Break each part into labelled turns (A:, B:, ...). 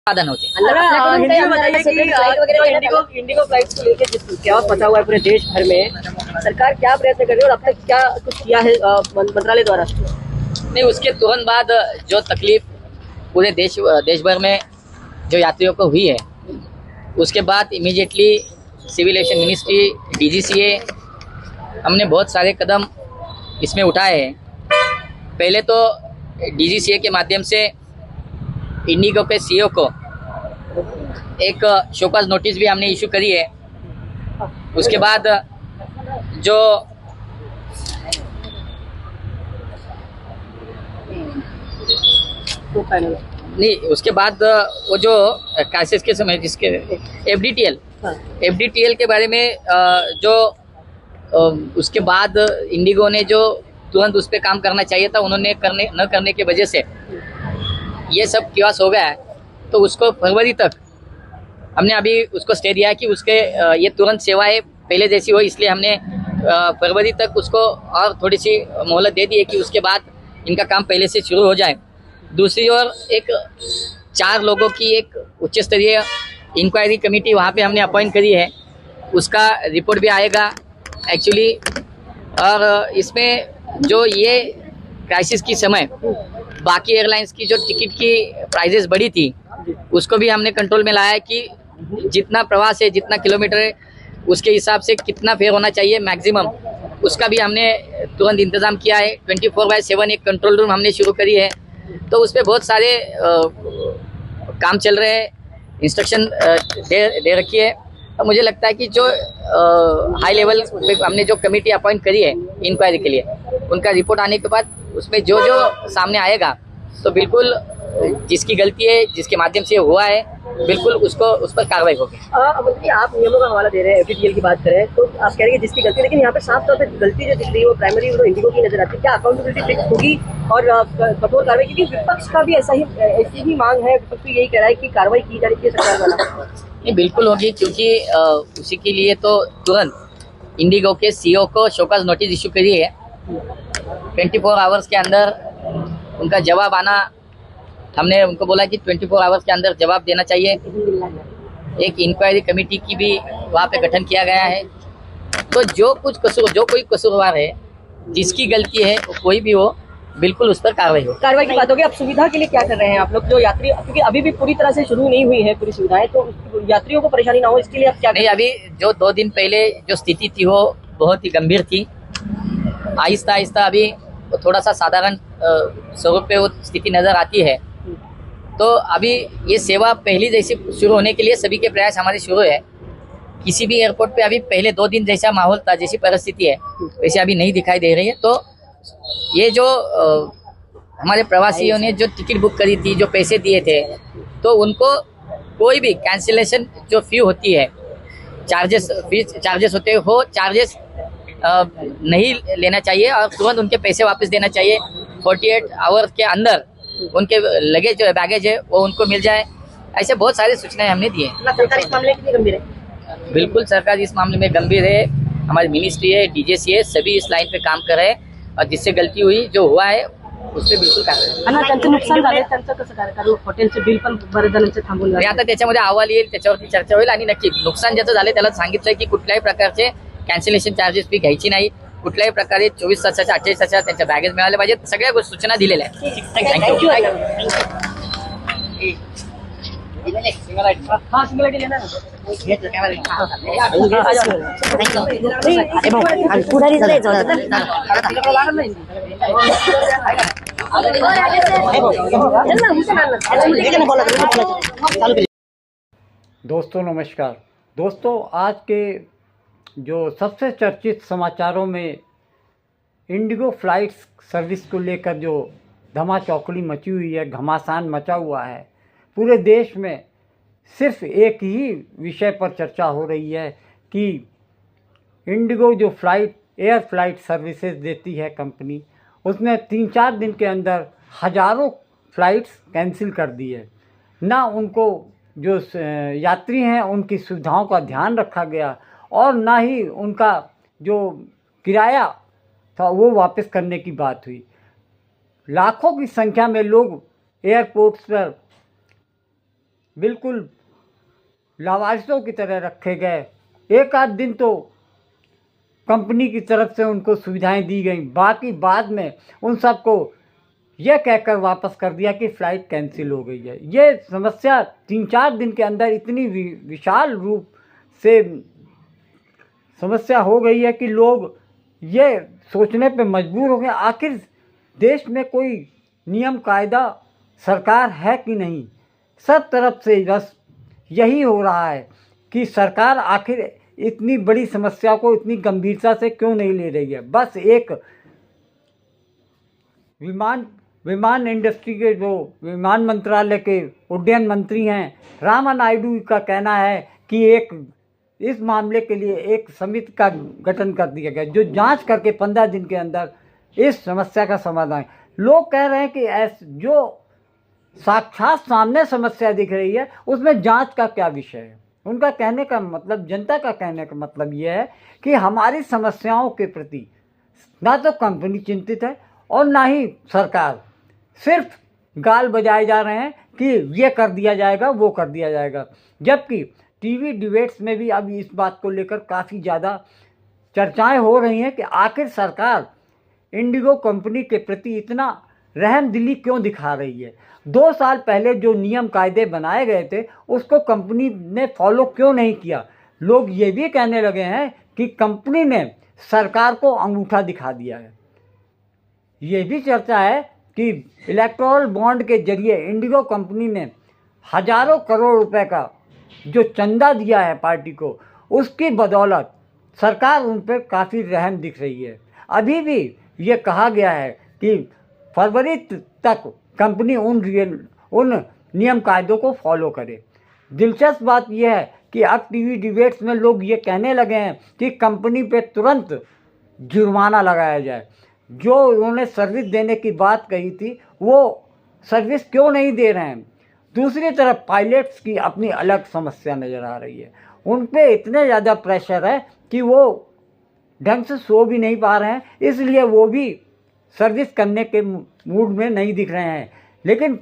A: साधन होते।
B: हिंदी में बताइए कि इंडिगो फ्लाइट्स को लेकर जिस chaos मचा हुआ है पूरे देश भर में, सरकार क्या प्रयत्न कर रही है और अब तक क्या कुछ किया है मंत्रालय द्वारा?
A: नहीं, उसके तुरंत बाद जो तकलीफ पूरे देश भर में जो यात्रियों को हुई है, उसके बाद immediately civil aviation ministry, DGCA, हमने बहुत सारे कदम इसमें उठाए हैं। पहले तो डीजीसीए के माध्यम से इंडिगो के सीईओ को एक शोकॉज नोटिस भी हमने इशू करी है। उसके बाद जो नहीं, उसके बाद वो जो क्राइसिस के समय जिसके एफडीटीएल के बारे में जो उसके बाद इंडिगो ने जो तुरंत उस पर काम करना चाहिए था, उन्होंने न करने की वजह से ये सब कियास हो गया है। तो उसको फरवरी तक हमने अभी उसको स्टे दिया है कि उसके ये तुरंत सेवाएं पहले जैसी हो, इसलिए हमने फरवरी तक उसको और थोड़ी सी मोहलत दे दी है कि उसके बाद इनका काम पहले से शुरू हो जाए। दूसरी ओर एक 4 लोगों की एक उच्च स्तरीय इंक्वायरी कमेटी वहाँ पे हमने अपॉइंट करी है, उसका रिपोर्ट भी आएगा एक्चुअली। और इसमें जो ये क्राइसिस की समय बाकी एयरलाइंस की जो टिकट की प्राइजेस बढ़ी थी, उसको भी हमने कंट्रोल में लाया है कि जितना प्रवास है, जितना किलोमीटर है, उसके हिसाब से कितना फेयर होना चाहिए मैक्सिमम, उसका भी हमने तुरंत इंतज़ाम किया है। 24/7 एक कंट्रोल रूम हमने शुरू करी है। तो उस पर बहुत सारे काम चल रहे हैं, इंस्ट्रक्शन दे रखी है। तो मुझे लगता है कि जो हाई लेवल पे हमने जो कमेटी अपॉइंट करी है इंक्वायरी के लिए, उनका रिपोर्ट आने के बाद उसमें जो सामने आएगा, तो बिल्कुल जिसकी गलती है, जिसके माध्यम से हुआ है, बिल्कुल उसको उस पर कार्रवाई होगी।
B: मंत्री, आप नियमों का हवाला दे रहे हैं, एफडीटीएल की बात करें तो आप कह रहे हैं जिसकी गलती, लेकिन यहाँ पे साफ तौर पे गलती जो दिख रही है वो प्राइमरी वो इंडिगो की नजर आती है। क्या अकाउंटेबिलिटी फिक्स होगी और कठोर कार्रवाई? क्योंकि विपक्ष का भी ऐसी ही मांग है, विपक्ष भी यही कह रहा है कि कार्रवाई की जानी चाहिए सरकार वाला।
A: नहीं, बिल्कुल होगी, क्योंकि उसी के लिए तो तुरंत इंडिगो के सीईओ को शोकॉज नोटिस इशू करी है। 24 आवर्स के अंदर उनका जवाब आना, हमने उनको बोला कि 24 आवर्स के अंदर जवाब देना चाहिए। एक इंक्वायरी कमेटी की भी वहाँ पे गठन किया गया है। तो जो कोई कसूरवार है, जिसकी गलती है, कोई भी हो, बिल्कुल उस पर कार्रवाई हो।
B: कार्रवाई की बात होगी। अब सुविधा के लिए क्या कर रहे हैं आप लोग, जो यात्री, क्योंकि अभी भी पूरी तरह से शुरू नहीं हुई है पूरी सुविधाएं, तो यात्रियों को परेशानी ना हो इसके लिए आप क्या?
A: नहीं, अभी जो 2 दिन पहले जो स्थिति थी वो बहुत ही गंभीर थी। आहिस्ता आहिस्ता अभी थोड़ा सा साधारण स्वरूप पे वो स्थिति नज़र आती है। तो अभी ये सेवा पहली जैसी शुरू होने के लिए सभी के प्रयास हमारे शुरू है। किसी भी एयरपोर्ट पे अभी पहले 2 दिन जैसा माहौल था, जैसी परिस्थिति है, वैसे अभी नहीं दिखाई दे रही है। तो ये जो हमारे प्रवासियों ने जो टिकट बुक करी थी, जो पैसे दिए थे, तो उनको कोई भी कैंसिलेशन जो फ़ी होती है, चार्जेस होते हो, चार्जेस नहीं लेना चाहिए और तुरंत उनके पैसे वापस देना चाहिए। 48 आवर्स के अंदर उनके लगेज जो बैगेज है वो उनको मिल जाए। ऐसे बहुत सारी सूचनाएं हमने दी हैं।
B: सरकार इस मामले कितनी गंभीर है?
A: बिल्कुल, सरकार इस मामले में गंभीर है। हमारी मिनिस्ट्री है, डीजीसी है, सभी इस लाइन पे काम कर रहे हैं और जिससे गलती हुई, जो हुआ है, उस पर बिलकुल कार्रवाई।
B: त्यांचं नुकसान झालं, त्यांचं कसं काय? कारण हॉटेलचे बिल पण बरेच जणांचे थांबून
A: आणि आता त्याच्यामध्ये अहवाल येईल, त्याच्यावरती चर्चा होईल आणि नक्की नुकसान ज्याचं झालं त्याला सांगितलंय की कुठल्याही प्रकारचे कॅन्सलेशन चार्जेस फी घ्यायची नाही, कुठल्याही प्रकारे 24 तासाच्या 48 तासाच्या त्यांच्या बॅगेज मिळाले पाहिजेत, सगळ्या गोष्टी सूचना दिलेल्या आहेत. थँक्यू.
B: हाँ, सिंगुलरिटी लेना है।
C: दोस्तों नमस्कार। दोस्तों, आज के जो सबसे चर्चित समाचारों में इंडिगो फ्लाइट्स सर्विस को लेकर जो धमाचौकड़ी मची हुई है, घमासान मचा हुआ है, पूरे देश में सिर्फ एक ही विषय पर चर्चा हो रही है कि इंडिगो जो एयर फ्लाइट सर्विसेज देती है कंपनी, उसने 3-4 दिन के अंदर हज़ारों फ्लाइट्स कैंसिल कर दी है। ना उनको जो यात्री हैं उनकी सुविधाओं का ध्यान रखा गया और ना ही उनका जो किराया था वो वापस करने की बात हुई। लाखों की संख्या में लोग एयरपोर्ट्स पर बिल्कुल लावारिसों की तरह रखे गए। एक आध दिन तो कंपनी की तरफ से उनको सुविधाएं दी गई, बाकी बाद में उन सबको यह कहकर वापस कर दिया कि फ़्लाइट कैंसिल हो गई है। ये समस्या 3-4 दिन के अंदर इतनी विशाल रूप से समस्या हो गई है कि लोग ये सोचने पे मजबूर हो गए, आखिर देश में कोई नियम कायदा सरकार है कि नहीं। सब तरफ से बस यही हो रहा है कि सरकार आखिर इतनी बड़ी समस्या को इतनी गंभीरता से क्यों नहीं ले रही है। बस एक विमान इंडस्ट्री के जो विमान मंत्रालय के उड्डयन मंत्री हैं रामा नायडू का कहना है कि इस मामले के लिए एक समिति का गठन कर दिया गया जो जांच करके 15 दिन के अंदर इस समस्या का समाधान। लोग कह रहे हैं कि जो साक्षात सामने समस्या दिख रही है उसमें जांच का क्या विषय है। उनका कहने का मतलब, जनता का कहने का मतलब ये है कि हमारी समस्याओं के प्रति ना तो कंपनी चिंतित है और ना ही सरकार। सिर्फ गाल बजाए जा रहे हैं कि ये कर दिया जाएगा, वो कर दिया जाएगा, जबकि टीवी डिबेट्स में भी अब इस बात को लेकर काफ़ी ज़्यादा चर्चाएं हो रही हैं कि आखिर सरकार इंडिगो कंपनी के प्रति इतना रहमदिली क्यों दिखा रही है। 2 साल पहले जो नियम कायदे बनाए गए थे उसको कंपनी ने फॉलो क्यों नहीं किया। लोग ये भी कहने लगे हैं कि कंपनी ने सरकार को अंगूठा दिखा दिया है। ये भी चर्चा है कि इलेक्टोरल बॉन्ड के जरिए इंडिगो कंपनी ने हजारों करोड़ रुपए का जो चंदा दिया है पार्टी को, उसकी बदौलत सरकार उन पर काफ़ी रहम दिख रही है। अभी भी ये कहा गया है कि फरवरी तक कंपनी उन नियम कायदों को फॉलो करे। दिलचस्प बात यह है कि अब टीवी डिबेट्स में लोग ये कहने लगे हैं कि कंपनी पे तुरंत जुर्माना लगाया जाए। जो उन्होंने सर्विस देने की बात कही थी वो सर्विस क्यों नहीं दे रहे हैं। दूसरी तरफ पायलट्स की अपनी अलग समस्या नज़र आ रही है। उन पे इतने ज़्यादा प्रेशर है कि वो ढंग से सो भी नहीं पा रहे हैं, इसलिए वो भी सर्विस करने के मूड में नहीं दिख रहे हैं। लेकिन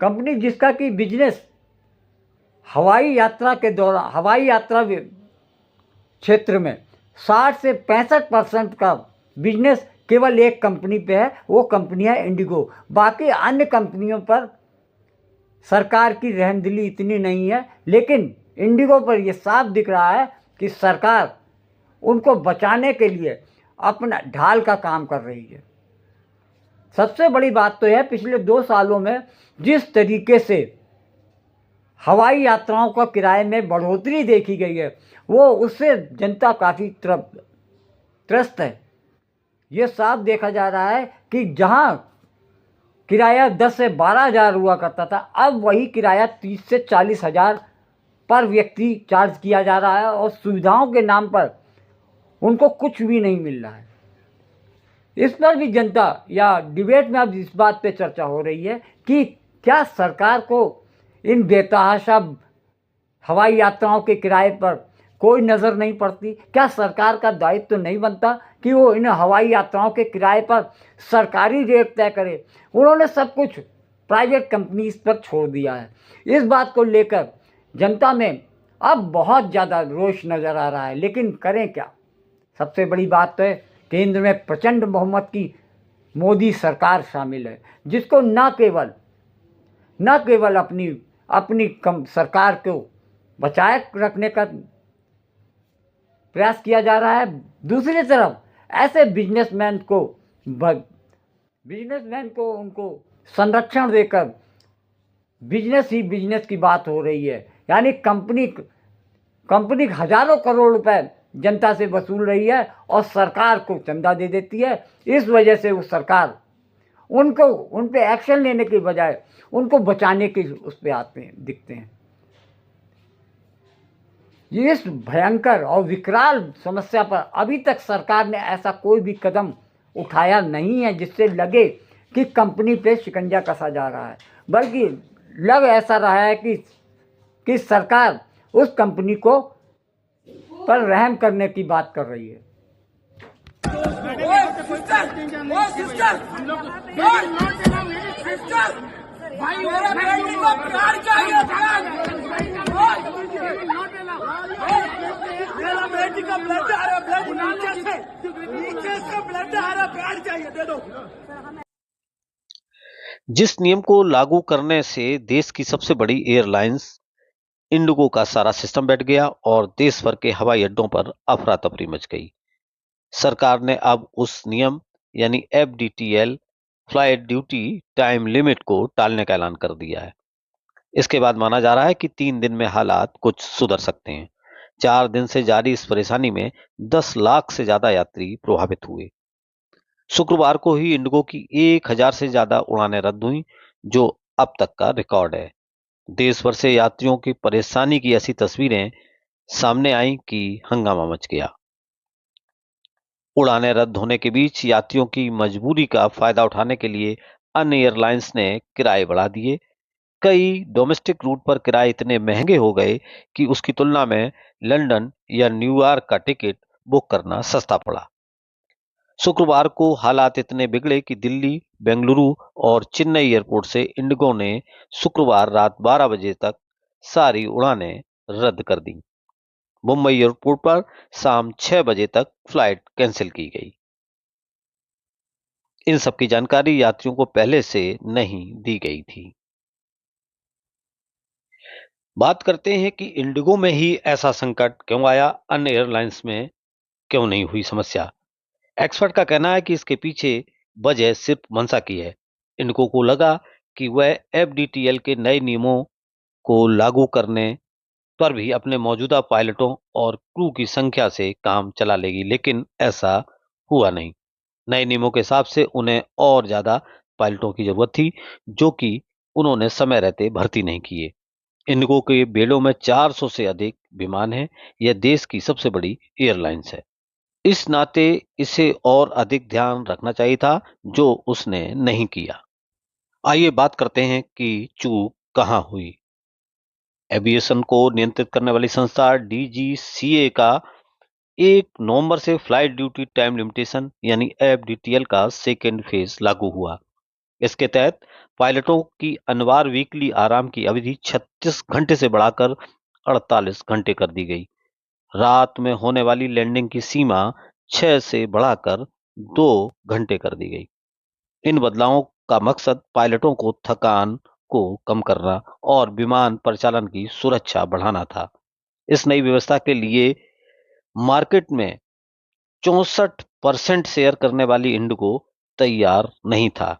C: कंपनी जिसका कि बिजनेस हवाई यात्रा क्षेत्र में 60 से 65% का बिजनेस केवल एक कंपनी पे है, वो कंपनी है इंडिगो। बाकी अन्य कंपनियों पर सरकार की रहमदिली इतनी नहीं है, लेकिन इंडिगो पर ये साफ दिख रहा है कि सरकार उनको बचाने के लिए अपना ढाल का काम कर रही है। सबसे बड़ी बात तो है पिछले 2 सालों में जिस तरीके से हवाई यात्राओं का किराए में बढ़ोतरी देखी गई है, वो उससे जनता काफ़ी त्रस्त है। ये साफ देखा जा रहा है कि जहां किराया 10 से 12 हज़ार हुआ करता था, अब वही किराया 30 से 40 हज़ार पर व्यक्ति चार्ज किया जा रहा है और सुविधाओं के नाम पर उनको कुछ भी नहीं मिल रहा है। इस पर भी जनता या डिबेट में अब इस बात पे चर्चा हो रही है कि क्या सरकार को इन बेतहाशा हवाई यात्राओं के किराए पर कोई नज़र नहीं पड़ती। क्या सरकार का दायित्व तो नहीं बनता कि वो इन हवाई यात्राओं के किराए पर सरकारी रेट तय करे। उन्होंने सब कुछ प्राइवेट कंपनीज पर छोड़ दिया है। इस बात को लेकर जनता में अब बहुत ज़्यादा रोष नज़र आ रहा है, लेकिन करें क्या। सबसे बड़ी बात तो है केंद्र में प्रचंड बहुमत की मोदी सरकार शामिल है, जिसको न केवल अपनी सरकार को बचाए रखने का प्रयास किया जा रहा है, दूसरी तरफ ऐसे बिजनेसमैन को उनको संरक्षण देकर बिजनेस की बात हो रही है। यानी कंपनी हजारों करोड़ रुपए जनता से वसूल रही है और सरकार को चंदा दे देती है। इस वजह से वो सरकार उन पे एक्शन लेने के बजाय उनको बचाने के उस पे दिखते हैं। इस भयंकर और विकराल समस्या पर अभी तक सरकार ने ऐसा कोई भी कदम उठाया नहीं है जिससे लगे कि कंपनी पे शिकंजा कसा जा रहा है, बल्कि लग ऐसा रहा है कि सरकार उस कंपनी को पर रहम करने की बात कर रही है।
D: मेरे बेटी को प्यार चाहिए था। मेरा बेटी का ब्लड आ रहा है, ब्लड नीचे से ब्लड आ रहा है, प्यार चाहिए, दे दो।
E: जिस नियम को लागू करने से देश की सबसे बड़ी एयरलाइंस इंडिगो का सारा सिस्टम बैठ गया और देश भर के हवाई अड्डों पर अफरा तफरी मच गई। सरकार ने अब उस नियम यानी FDTL flight duty time limit को टालने का ऐलान कर दिया है। इसके बाद माना जा रहा है कि 3 दिन में हालात कुछ सुधर सकते हैं। 4 दिन से जारी इस परेशानी में 10 लाख से ज्यादा यात्री प्रभावित हुए। शुक्रवार को ही इंडिगो की 1000 से ज्यादा उड़ानें रद्द हुई, जो अब तक का रिकॉर्ड है। देश भर से यात्रियों की परेशानी की ऐसी तस्वीरें सामने आई कि हंगामा मच गया। उड़ानें रद्द होने के बीच यात्रियों की मजबूरी का फायदा उठाने के लिए अन्य एयरलाइंस ने किराए बढ़ा दिए। कई डोमेस्टिक रूट पर किराए इतने महंगे हो गए कि उसकी तुलना में लंदन या न्यूयॉर्क का टिकट बुक करना सस्ता पड़ा। शुक्रवार को हालात इतने बिगड़े कि दिल्ली, बेंगलुरु और चेन्नई एयरपोर्ट से इंडिगो ने शुक्रवार रात 12 बजे तक सारी उड़ानें रद्द कर दी। मुंबई एयरपोर्ट पर शाम 6 बजे तक फ्लाइट कैंसिल की गई। इन सब की जानकारी यात्रियों को पहले से नहीं दी गई थी। बात करते हैं कि इंडिगो में ही ऐसा संकट क्यों आया, अन्य एयरलाइंस में क्यों नहीं हुई समस्या। एक्सपर्ट का कहना है कि इसके पीछे वजह सिर्फ मंशा की है। इंडिगो को लगा कि वह FDTL के नए नियमों को लागू करने पर भी अपने मौजूदा पायलटों और क्रू की संख्या से काम चला लेगी, लेकिन ऐसा हुआ नहीं। नए नियमों के हिसाब से उन्हें और ज्यादा पायलटों की जरूरत थी, जो कि उन्होंने समय रहते भर्ती नहीं किए। इंडिगो के बेड़ों में 400 से अधिक विमान हैं। यह देश की सबसे बड़ी एयरलाइंस है। इस नाते इसे और अधिक ध्यान रखना चाहिए था, जो उसने नहीं किया। आइए बात करते हैं कि चूक कहां हुई। एविएशन को नियंत्रित करने वाली संस्था DGCA का 1 नवंबर से फ्लाइट ड्यूटी टाइम लिमिटेशन यानी FDTL का सेकेंड फेज लागू हुआ। इसके तहत पायलटों की अनिवार्य वीकली आराम की अवधि 36 घंटे से बढ़ाकर 48 घंटे कर दी गई। रात में होने वाली लैंडिंग की सीमा 6 से बढ़ाकर 2 घंटे कर दी गई। इन बदलावों का मकसद पायलटों को थकान को कम करना और विमान परिचालन की सुरक्षा बढ़ाना था। इस नई व्यवस्था के लिए मार्केट में 64% शेयर करने वाली इंडिगो तैयार नहीं था।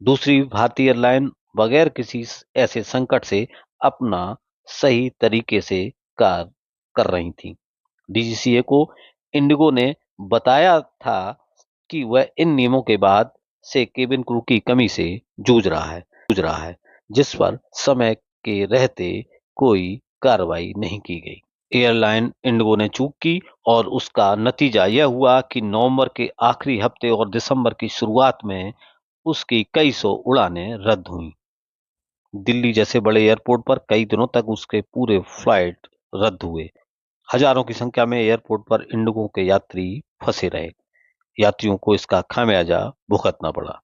E: दूसरी भारतीय एयरलाइन बगैर किसी ऐसे संकट से अपना सही तरीके से कार्य कर रही थी। DGCA को इंडिगो ने बताया था कि वह इन नियमों के बाद से केबिन क्रू की कमी से जूझ रहा है, जिस पर समय के रहते कोई कार्रवाई नहीं की गई। एयरलाइन इंडिगो ने चूक की और उसका नतीजा यह हुआ कि नवंबर के आखिरी हफ्ते और दिसंबर की शुरुआत में उसकी कई सौ उड़ानें रद्द हुईं। दिल्ली जैसे बड़े एयरपोर्ट पर कई दिनों तक उसके पूरे फ्लाइट रद्द हुए। हजारों की संख्या में एयरपोर्ट पर इंडिगो के यात्री फंसे रहे। यात्रियों को इसका खामियाजा भुगतना पड़ा।